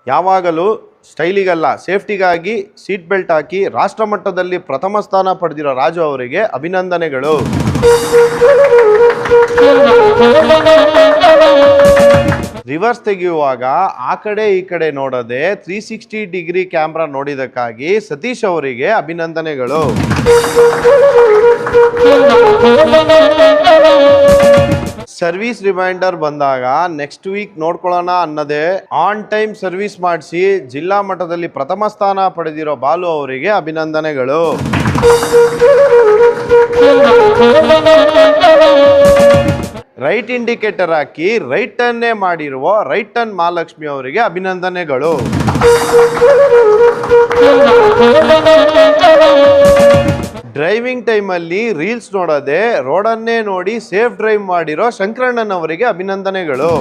ಯಾವಾಗಲೂ ಸ್ಟೈಲಿಗಲ್ಲ ಸೇಫ್ಟಿಗಾಗಿ seat belt ಹಾಕಿ ರಾಷ್ಟ್ರ ಮಟ್ಟದಲ್ಲಿ ಪ್ರಥಮ ಸ್ಥಾನ ಪಡೆದಿರೋ ರಾಜು ಅವರಿಗೆ ಅಭಿನಂದನೆಗಳು. ರಿವರ್ಸ್ ತೆಗೆಯುವಾಗ ಆ ಕಡೆ ಈ ಕಡೆ ನೋಡದೆ 360 ಡಿಗ್ರಿ ಕ್ಯಾಮ್ರಾ ನೋಡಿದಕ್ಕಾಗಿ ಸತೀಶ್ ಅವರಿಗೆ ಅಭಿನಂದನೆಗಳು. ಸರ್ವಿಸ್ ರಿಮೈಂಡರ್ ಬಂದಾಗ ನೆಕ್ಸ್ಟ್ ವೀಕ್ ನೋಡ್ಕೊಳ್ಳೋಣ ಅನ್ನೋದೇ ಆನ್ ಟೈಮ್ ಸರ್ವಿಸ್ ಮಾಡಿಸಿ ಜಿಲ್ಲಾ ಮಟ್ಟದಲ್ಲಿ ಪ್ರಥಮ ಸ್ಥಾನ ಪಡೆದಿರೋ ಬಾಲು ಅವರಿಗೆ ಅಭಿನಂದನೆಗಳು. ರೈಟ್ ಇಂಡಿಕೇಟರ್ ಹಾಕಿ ರೈಟ್ ಟರ್ನ್ನೇ ಮಾಡಿರುವ ರೈಟ್ ಟರ್ನ್ ಮಹಾಲಕ್ಷ್ಮಿ ಅವರಿಗೆ ಅಭಿನಂದನೆಗಳು. ಡ್ರೈವಿಂಗ್ ಟೈಮಲ್ಲಿ ರೀಲ್ಸ್ ನೋಡದೆ ರೋಡನ್ನೇ ನೋಡಿ ಸೇಫ್ ಡ್ರೈವ್ ಮಾಡಿರೋ ಶಂಕರಣ್ಣನವರಿಗೆ ಅಭಿನಂದನೆಗಳು.